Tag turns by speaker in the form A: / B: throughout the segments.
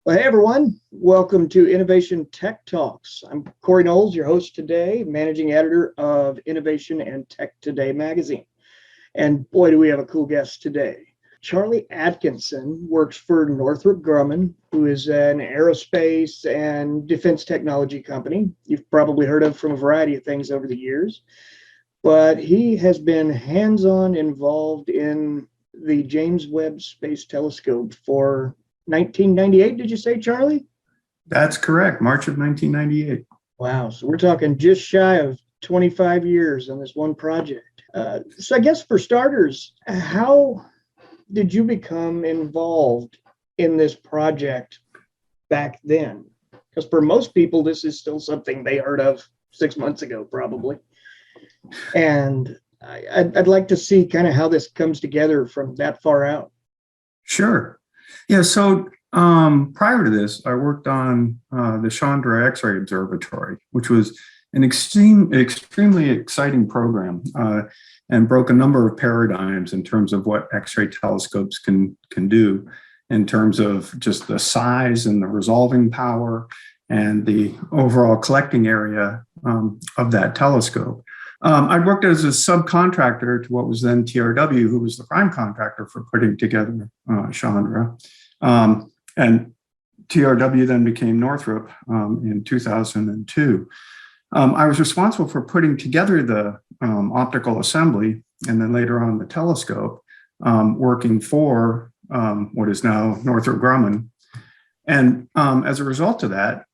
A: Well, hey everyone, welcome to Innovation Tech Talks. I'm Corey Noles, your host today, managing editor of Innovation and Tech Today magazine. And boy, do we have a cool guest today. Charlie Atkinson works for Northrop Grumman, who is an aerospace and defense technology company you've probably heard of from a variety of things over the years. But he has been hands-on involved in the James Webb Space Telescope for 1998, did you say, Charlie?
B: That's correct, March of 1998.
A: Wow, so we're talking just shy of 25 years on this one project. So I guess for starters, how did you become involved in this project back then? Because for most people, this is still something they heard of 6 months ago, probably. And I'd like to see kind of how this comes together from that far out.
B: Sure. Yeah, so prior to this, I worked on the Chandra X-ray Observatory, which was an extremely exciting program and broke a number of paradigms in terms of what X-ray telescopes can do in terms of just the size and the resolving power and the overall collecting area of that telescope. I worked as a subcontractor to what was then TRW, who was the prime contractor for putting together Chandra. And TRW then became Northrop in 2002. I was responsible for putting together the optical assembly and then later on the telescope, working for what is now Northrop Grumman. And as a result of that,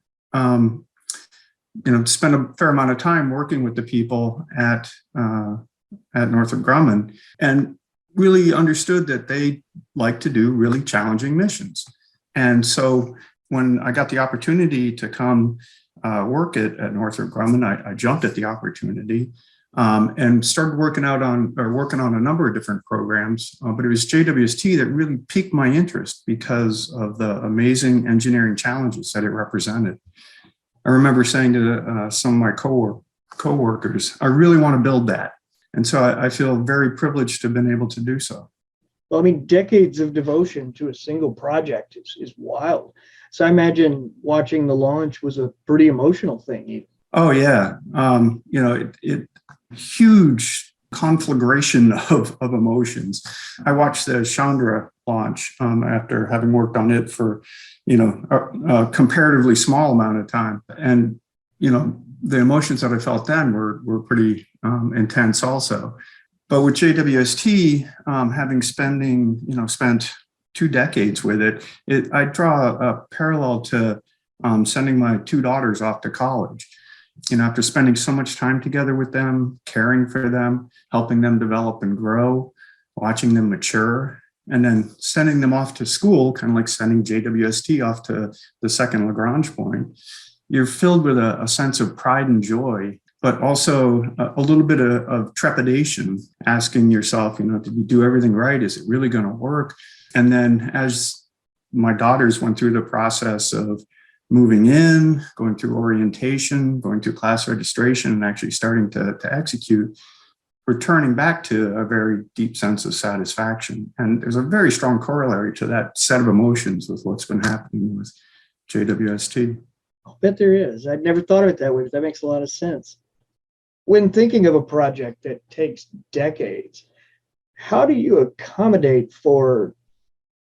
B: spent a fair amount of time working with the people at Northrop Grumman and really understood that they like to do really challenging missions. And so when I got the opportunity to come work at Northrop Grumman, I jumped at the opportunity and started working on a number of different programs. But it was JWST that really piqued my interest because of the amazing engineering challenges that it represented. I remember saying to some of my co-workers, I really want to build that. And so I feel very privileged to have been able to do so.
A: Well, I mean, decades of devotion to a single project is wild. So I imagine watching the launch was a pretty emotional thing.
B: Oh, yeah. Huge conflagration of emotions. I watched the Chandra launch after having worked on it for a comparatively small amount of time. And, the emotions that I felt then were pretty intense also. But with JWST, having spent 2 decades with it, I draw a parallel to sending my 2 daughters off to college. After spending so much time together with them, caring for them, helping them develop and grow, watching them mature, and then sending them off to school, kind of like sending JWST off to the second Lagrange point, you're filled with a sense of pride and joy, but also a little bit of trepidation, asking yourself, did we do everything right? Is it really going to work? And then as my daughters went through the process of moving in, going through orientation, going through class registration, and actually starting to execute, returning back to a very deep sense of satisfaction. And there's a very strong corollary to that set of emotions with what's been happening with JWST.
A: I'll bet there is. I'd never thought of it that way, but that makes a lot of sense. When thinking of a project that takes decades, how do you accommodate for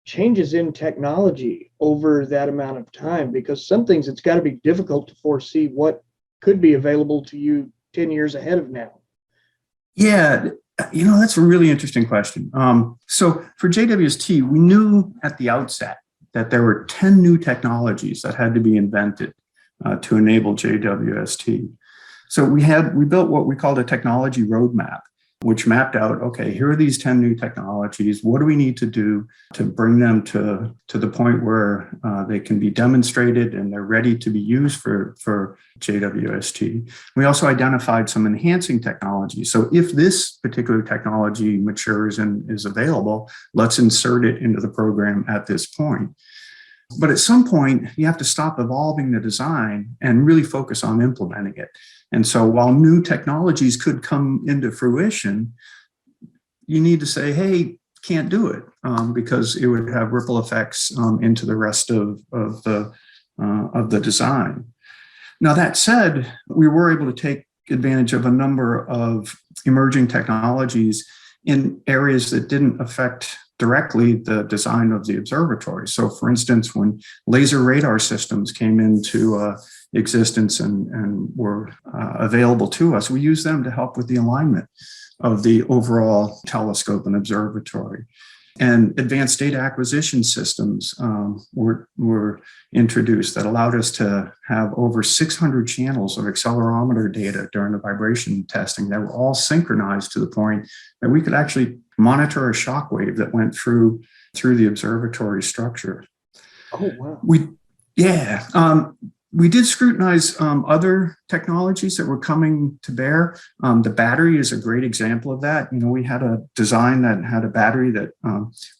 A: changes in technology over that amount of time? Because some things it's got to be difficult to foresee what could be available to you 10 years ahead of now.
B: Yeah, that's a really interesting question. So for JWST, we knew at the outset that there were 10 new technologies that had to be invented to enable JWST. So we built what we called a technology roadmap, which mapped out, okay, here are these 10 new technologies. What do we need to do to bring them to the point where they can be demonstrated and they're ready to be used for JWST? We also identified some enhancing technology. So if this particular technology matures and is available, let's insert it into the program at this point. But at some point, you have to stop evolving the design and really focus on implementing it. And so while new technologies could come into fruition, you need to say, hey, can't do it because it would have ripple effects into the rest of the design. Now, that said, we were able to take advantage of a number of emerging technologies in areas that didn't affect directly the design of the observatory. So, for instance, when laser radar systems came into existence and were available to us, we used them to help with the alignment of the overall telescope and observatory. And advanced data acquisition systems were introduced that allowed us to have over 600 channels of accelerometer data during the vibration testing that were all synchronized to the point that we could actually monitor a shock wave that went through the observatory structure.
A: Oh, wow.
B: We did scrutinize other technologies that were coming to bear. The battery is a great example of that. We had a design that had a battery that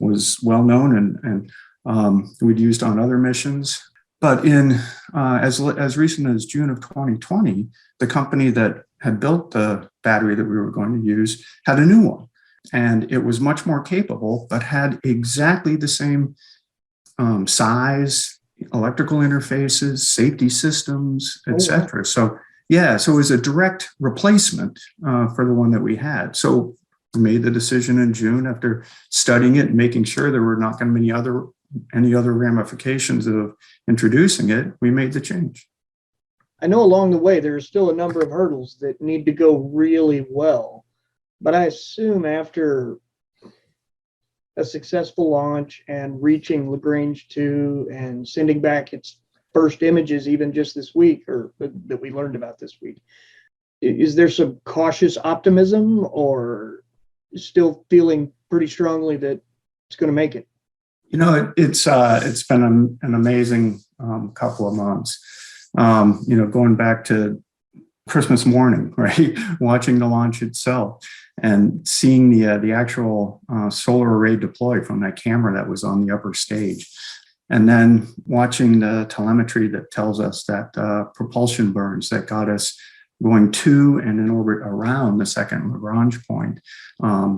B: was well known and we'd used on other missions. But in as recent as June of 2020, the company that had built the battery that we were going to use had a new one, and it was much more capable, but had exactly the same size, electrical interfaces, safety systems, etc. So it was a direct replacement for the one that we had. So we made the decision in June after studying it and making sure there were not going to be any other ramifications of introducing it. We made the change.
A: I know along the way there are still a number of hurdles that need to go really well, but I assume after a successful launch and reaching Lagrange 2 and sending back its first images even just this week, or that we learned about this week, is there some cautious optimism, or still feeling pretty strongly that it's going to make it?
B: It's been an amazing couple of months. Going back to Christmas morning, right? Watching the launch itself and seeing the actual solar array deploy from that camera that was on the upper stage. And then watching the telemetry that tells us that propulsion burns that got us going to and in orbit around the second Lagrange point.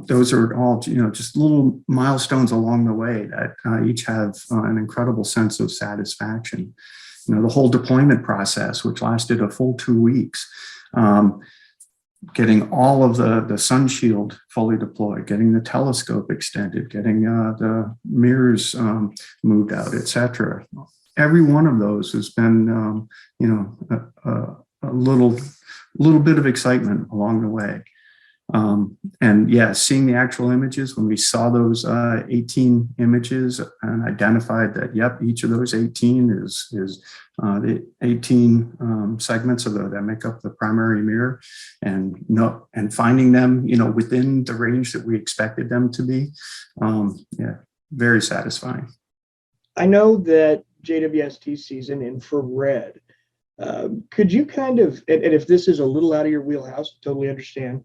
B: Those are all, just little milestones along the way that each have an incredible sense of satisfaction. The whole deployment process, which lasted a full 2 weeks, getting all of the sun shield fully deployed, getting the telescope extended, getting the mirrors moved out, etc. Every one of those has been, a little bit of excitement along the way. Seeing the actual images, when we saw those 18 images and identified that, each of those 18 is the 18 segments of that make up the primary mirror, and finding them, within the range that we expected them to be, very satisfying.
A: I know that JWST sees in infrared. Could you kind of, and if this is a little out of your wheelhouse, totally understand,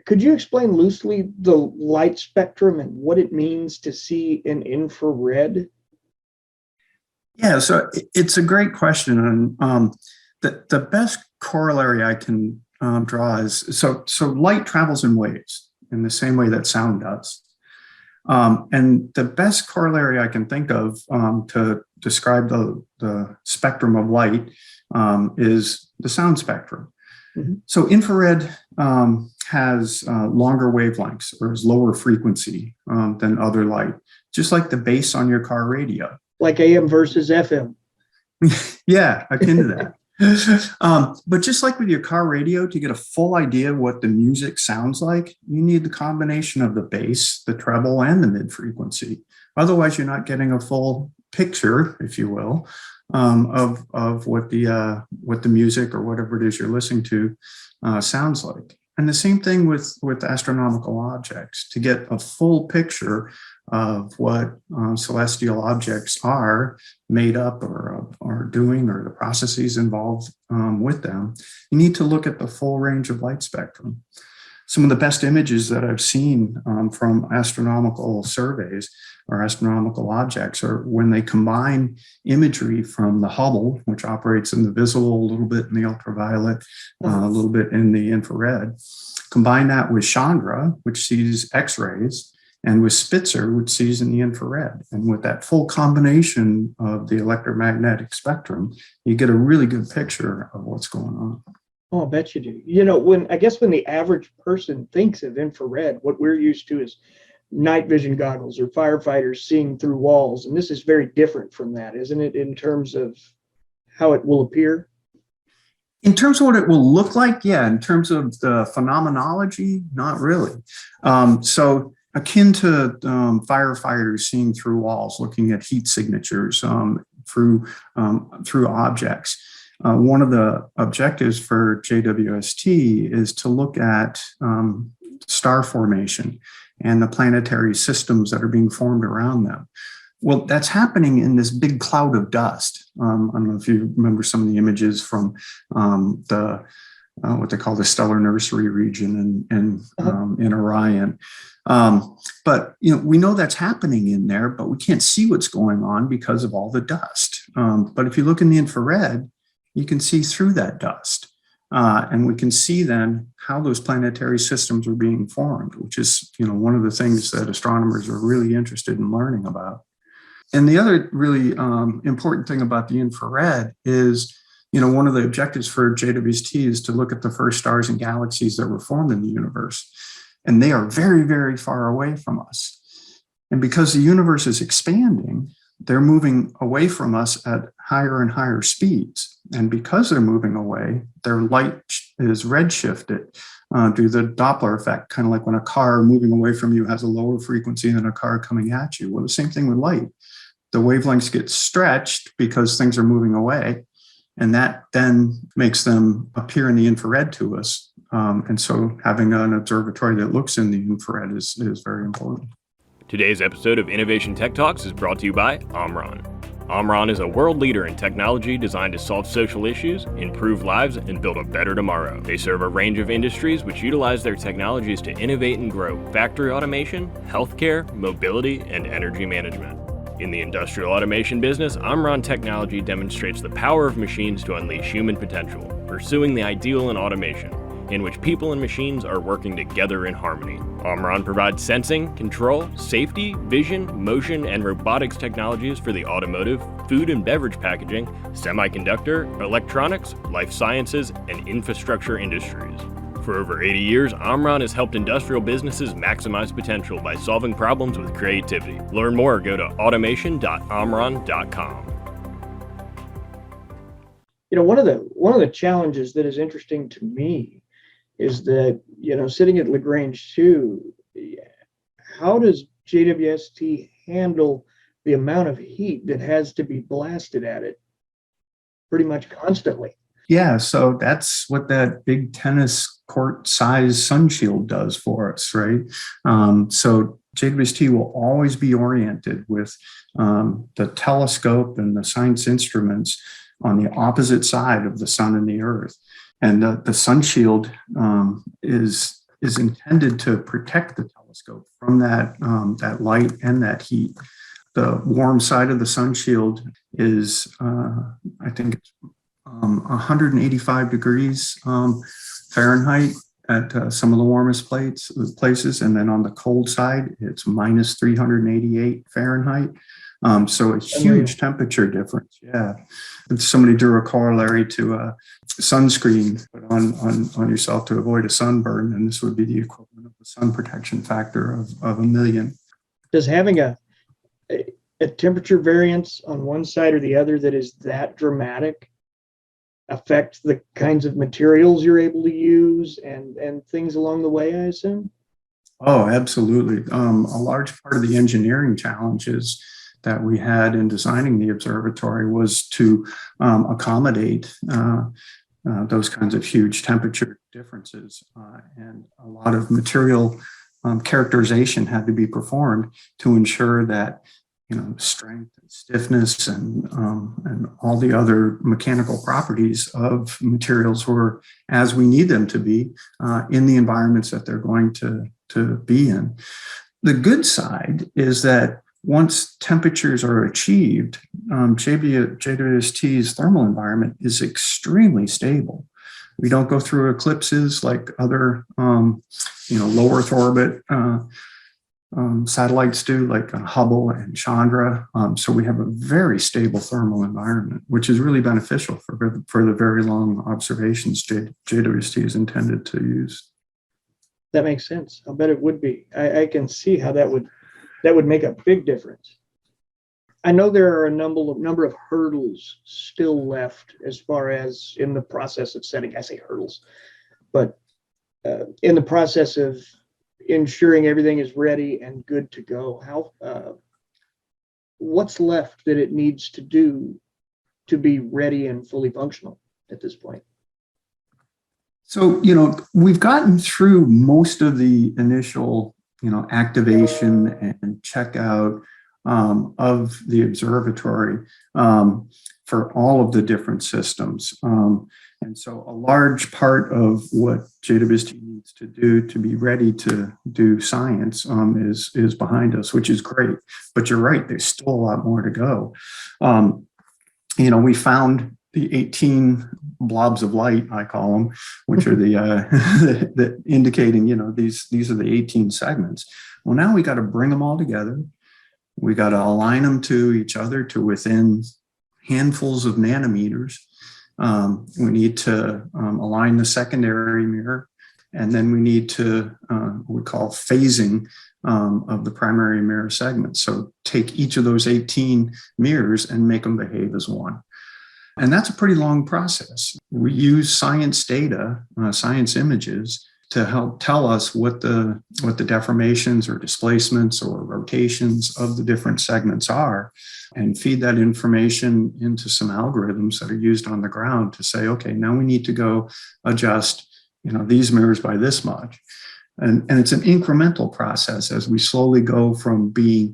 A: could you explain loosely the light spectrum and what it means to see in infrared?
B: Yeah, so it's a great question. And the best corollary I can draw is, so light travels in waves in the same way that sound does. And the best corollary I can think of to describe the spectrum of light is the sound spectrum. Mm-hmm. So infrared has longer wavelengths, or is lower frequency than other light, just like the bass on your car radio.
A: Like AM versus FM.
B: Yeah, akin to that. But just like with your car radio, to get a full idea of what the music sounds like, you need the combination of the bass, the treble, and the mid-frequency. Otherwise, you're not getting a full picture, if you will, of what the music or whatever it is you're listening to sounds like. And the same thing with astronomical objects. To get a full picture of what celestial objects are made up or are doing, or the processes involved with them, you need to look at the full range of light spectrum. Some of the best images that I've seen from astronomical surveys or astronomical objects are when they combine imagery from the Hubble, which operates in the visible, a little bit in the ultraviolet, a little bit in the infrared, combine that with Chandra, which sees X-rays, And with Spitzer, which sees in the infrared. And with that full combination of the electromagnetic spectrum, you get a really good picture of what's going on.
A: Oh, I bet you do. You know, when the average person thinks of infrared, what we're used to is night vision goggles or firefighters seeing through walls. And this is very different from that, isn't it, in terms of how it will appear?
B: In terms of what it will look like, yeah. In terms of the phenomenology, not really. So akin to firefighters seeing through walls, looking at heat signatures through objects. One of the objectives for JWST is to look at star formation and the planetary systems that are being formed around them. Well, that's happening in this big cloud of dust. I don't know if you remember some of the images from what they call the stellar nursery region in Orion. But we know that's happening in there, but we can't see what's going on because of all the dust. But if you look in the infrared, you can see through that dust. And we can see then how those planetary systems are being formed, which is one of the things that astronomers are really interested in learning about. And the other really important thing about the infrared is, one of the objectives for JWST is to look at the first stars and galaxies that were formed in the universe. And they are very, very far away from us. And because the universe is expanding, they're moving away from us at higher and higher speeds. And because they're moving away, their light is redshifted due to the Doppler effect, kind of like when a car moving away from you has a lower frequency than a car coming at you. Well, the same thing with light. The wavelengths get stretched because things are moving away, and that then makes them appear in the infrared to us. And so having an observatory that looks in the infrared is very important.
C: Today's episode of Innovation Tech Talks is brought to you by OMRON. OMRON is a world leader in technology designed to solve social issues, improve lives, and build a better tomorrow. They serve a range of industries which utilize their technologies to innovate and grow factory automation, healthcare, mobility, and energy management. In the industrial automation business, OMRON technology demonstrates the power of machines to unleash human potential, pursuing the ideal in automation, in which people and machines are working together in harmony. OMRON provides sensing, control, safety, vision, motion, and robotics technologies for the automotive, food and beverage packaging, semiconductor, electronics, life sciences, and infrastructure industries. For over 80 years, OMRON has helped industrial businesses maximize potential by solving problems with creativity. Learn more, go to automation.omron.com.
A: One of the challenges that is interesting to me is that, sitting at Lagrange 2, how does JWST handle the amount of heat that has to be blasted at it pretty much constantly?
B: Yeah, so that's what that big tennis court size sun shield does for us, right? So JWST will always be oriented with the telescope and the science instruments on the opposite side of the sun and the earth. And the sun shield is intended to protect the telescope from that light and that heat. The warm side of the sun shield is, I think it's 185 degrees Fahrenheit at some of the warmest places. And then on the cold side, it's minus 388 Fahrenheit. So a huge temperature difference. Yeah. If somebody drew a corollary to sunscreen put on yourself to avoid a sunburn, and this would be the equivalent of the sun protection factor of 1,000,000.
A: Does having a temperature variance on one side or the other that is that dramatic affect the kinds of materials you're able to use and things along the way, I assume?
B: Oh, absolutely. A large part of the engineering challenges that we had in designing the observatory was to accommodate those kinds of huge temperature differences. And a lot of material characterization had to be performed to ensure that strength and stiffness and all the other mechanical properties of materials were as we need them to be in the environments that they're going to be in. The good side is that once temperatures are achieved, JWST's thermal environment is extremely stable. We don't go through eclipses like other low Earth orbit satellites do, like Hubble and Chandra. So we have a very stable thermal environment, which is really beneficial for the very long observations JWST is intended to use.
A: That makes sense. I'll bet it would be. I can see how that would make a big difference. I know there are a number of hurdles still left as far as in the process of setting, I say hurdles, but in the process of ensuring everything is ready and good to go. What's left that it needs to do to be ready and fully functional at this point?
B: So, we've gotten through most of the initial, activation and checkout of the observatory for all of the different systems. And so a large part of what JWST needs to do to be ready to do science is behind us, which is great. But you're right, there's still a lot more to go. We found the 18 blobs of light, I call them, which are the indicating, these are the 18 segments. Well, now we got to bring them all together. We got to align them to each other to within handfuls of nanometers. We need to align the secondary mirror, and then we need to what we call phasing of the primary mirror segments. So take each of those 18 mirrors and make them behave as one. And that's a pretty long process. We use science data, science images, to help tell us what the deformations or displacements or rotations of the different segments are, and feed that information into some algorithms that are used on the ground to say, okay, now we need to go adjust, these mirrors by this much. And it's an incremental process as we slowly go from being,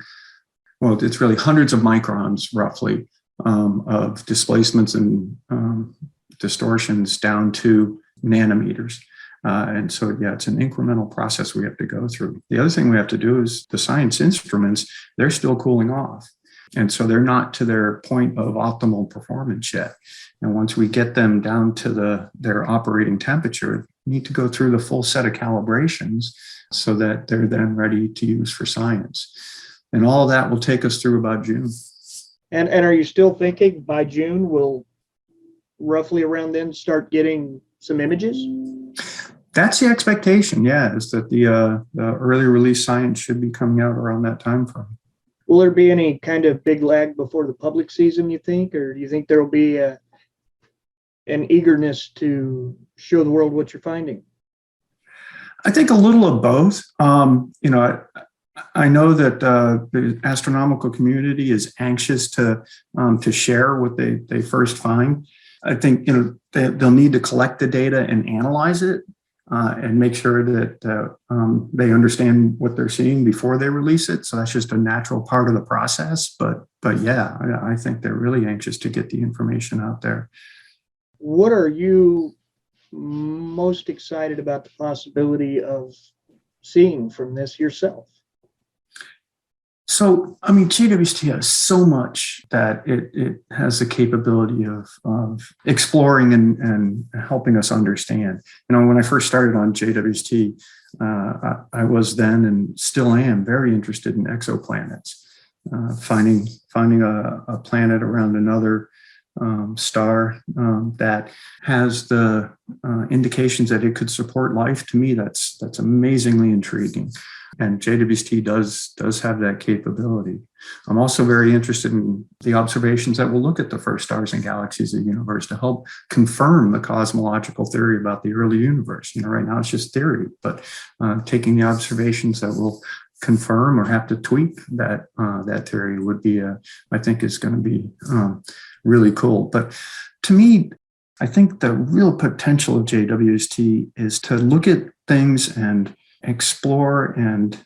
B: well, it's really hundreds of microns roughly of displacements and distortions down to nanometers. And so, it's an incremental process we have to go through. The other thing we have to do is the science instruments, they're still cooling off. And so they're not to their point of optimal performance yet. And once we get them down to their operating temperature, we need to go through the full set of calibrations so that they're then ready to use for science. And all of that will take us through about June.
A: And are you still thinking by June we'll roughly around then start getting some images?
B: That's the expectation, is that the early release science should be coming out around that time frame.
A: Will there be any kind of big lag before the public season, you think? Or do you think there will be an eagerness to show the world what you're finding?
B: I think a little of both. I know that the astronomical community is anxious to share what they first find. I think they'll need to collect the data and analyze it and make sure that they understand what they're seeing before they release it. So that's just a natural part of the process. But I think they're really anxious to get the information out there.
A: What are you most excited about the possibility of seeing from this yourself?
B: So, JWST has so much that it has the capability of exploring and helping us understand. When I first started on JWST, I was then and still am very interested in exoplanets, finding a planet around another star that has the indications that it could support life. To me, that's amazingly intriguing. And JWST does have that capability. I'm also very interested in the observations that will look at the first stars and galaxies of the universe to help confirm the cosmological theory about the early universe. Right now it's just theory, but taking the observations that will confirm or have to tweak that theory would be, I think, is going to be really cool. But to me, I think the real potential of JWST is to look at things and explore and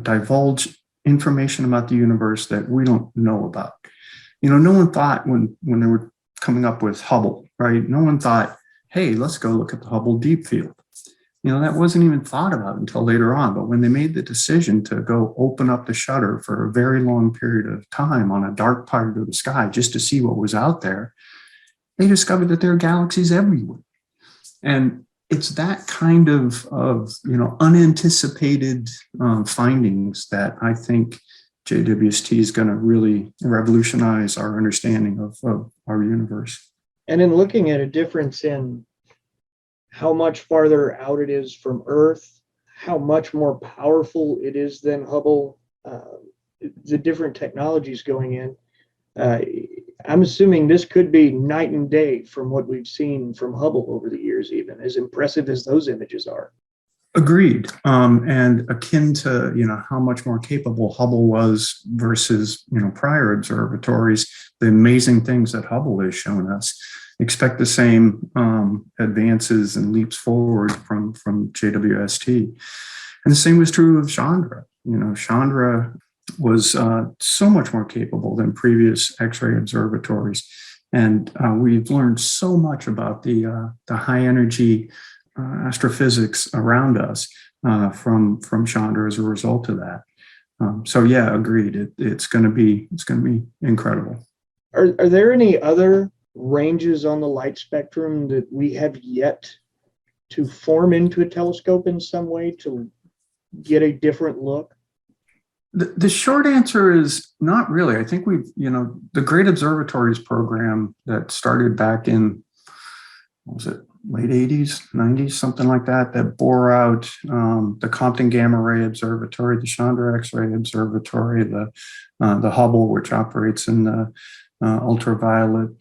B: divulge information about the universe that we don't know about. No one thought when they were coming up with Hubble, right? No one thought, hey, let's go look at the Hubble Deep Field. That wasn't even thought about until later on. But when they made the decision to go open up the shutter for a very long period of time on a dark part of the sky just to see what was out there, they discovered that there are galaxies everywhere. And it's that kind of unanticipated findings that I think JWST is going to really revolutionize our understanding of our universe.
A: And in looking at a difference in how much farther out it is from Earth, how much more powerful it is than Hubble, the different technologies going in, I'm assuming this could be night and day from what we've seen from Hubble over the years, even as impressive as those images are.
B: Agreed. And akin to, how much more capable Hubble was versus, prior observatories, the amazing things that Hubble has shown us. Expect the same advances and leaps forward from JWST. And the same was true of Chandra. Chandra was so much more capable than previous X-ray observatories. And we've learned so much about the high energy astrophysics around us from Chandra as a result of that. So yeah, agreed. It's going to be incredible.
A: Are there any other ranges on the light spectrum that we have yet to form into a telescope in some way to get a different look?
B: The short answer is not really. I think we've, the Great Observatories program that started back in, what was it, late 80s, 90s, something like that, that bore out the Compton Gamma Ray Observatory, the Chandra X-ray Observatory, the Hubble, which operates in the ultraviolet,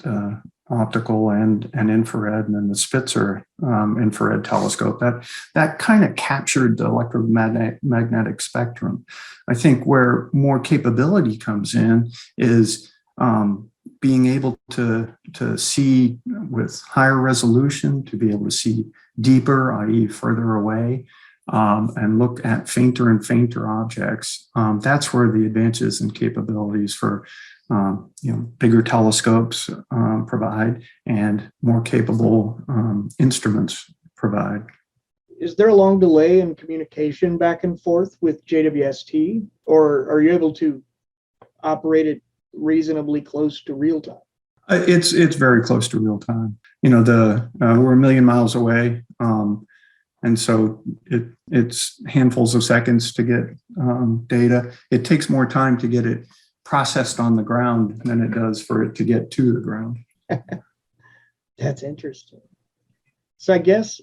B: optical and infrared, and then the Spitzer infrared telescope. That kind of captured the electromagnetic spectrum. I think where more capability comes in is being able to see with higher resolution, to be able to see deeper, i.e. further away, and look at fainter and fainter objects. That's where the advances in capabilities for bigger telescopes provide, and more capable instruments provide.
A: Is there a long delay in communication back and forth with JWST, or are you able to operate it reasonably close to real time?
B: It's very close to real time. We're a million miles away, and so it's handfuls of seconds to get data. It takes more time to get it processed on the ground than it does for it to get to the ground.
A: That's interesting. So I guess,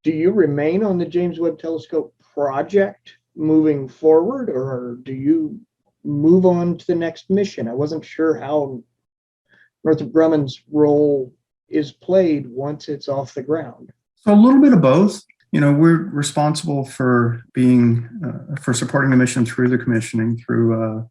A: do you remain on the James Webb Telescope project moving forward, or do you move on to the next mission? I wasn't sure how Northrop Grumman's role is played once it's off the ground.
B: So a little bit of both. We're responsible for being for supporting the mission through the commissioning, through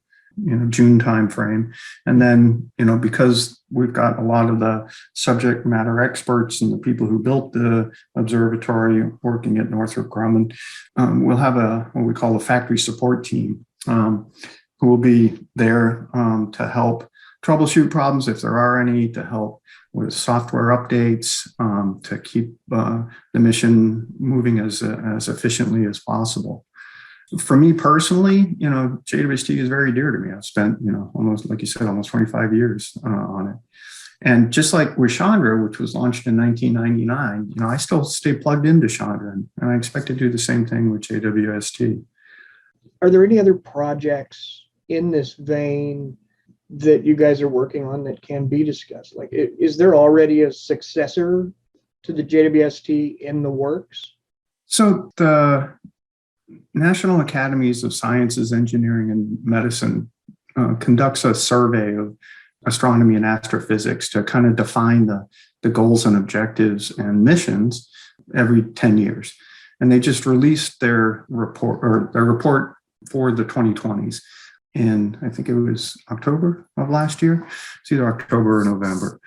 B: June timeframe. And then, because we've got a lot of the subject matter experts and the people who built the observatory working at Northrop Grumman, we'll have what we call a factory support team who will be there to help troubleshoot problems if there are any, to help with software updates, to keep the mission moving as efficiently as possible. For me personally, JWST is very dear to me. I've spent, almost, like you said, almost 25 years on it. And just like with Chandra, which was launched in 1999, I still stay plugged into Chandra, and I expect to do the same thing with JWST.
A: Are there any other projects in this vein that you guys are working on that can be discussed? Like, is there already a successor to the JWST in the works? So
B: the National Academies of Sciences, Engineering, and Medicine conducts a survey of astronomy and astrophysics to kind of define the goals and objectives and missions every 10 years. And they just released their report for the 2020s in, I think it was October of last year. It's either October or November.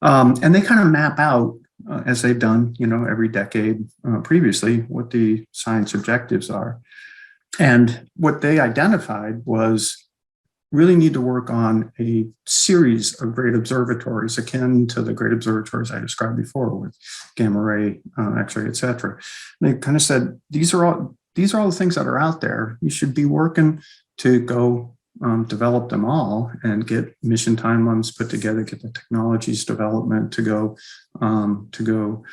B: And they kind of map out, as they've done, every decade previously, what the science objectives are. And what they identified was really need to work on a series of great observatories akin to the great observatories I described before with gamma ray, X-ray, et cetera. They kind of said, these are all the things that are out there. You should be working to go develop them all and get mission timelines put together, get the technologies development to go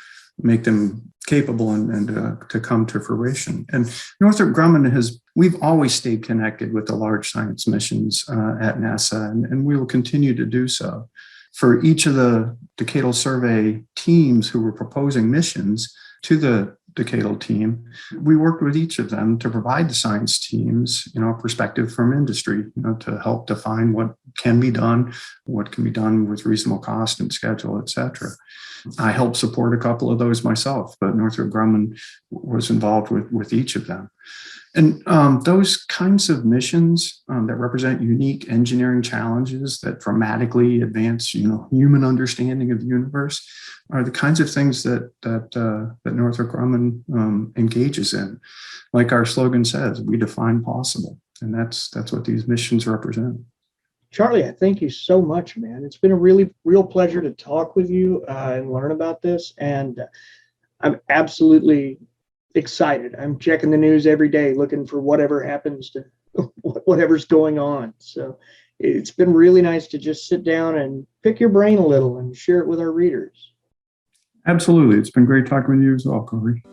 B: make them capable and to come to fruition. And Northrop Grumman we've always stayed connected with the large science missions at NASA, and we will continue to do so. For each of the decadal survey teams who were proposing missions to the decadal team, we worked with each of them to provide the science teams, a perspective from industry, to help define what can be done with reasonable cost and schedule, et cetera. I helped support a couple of those myself, but Northrop Grumman was involved with each of them. And those kinds of missions that represent unique engineering challenges that dramatically advance, human understanding of the universe are the kinds of things that Northrop Grumman engages in. Like our slogan says, we define possible, and that's what these missions represent.
A: Charlie, I thank you so much, man. It's been a real pleasure to talk with you and learn about this, and I'm absolutely excited. I'm checking the news every day, looking for whatever happens to whatever's going on. So it's been really nice to just sit down and pick your brain a little and share it with our readers.
B: Absolutely. It's been great talking with you as well, Corey.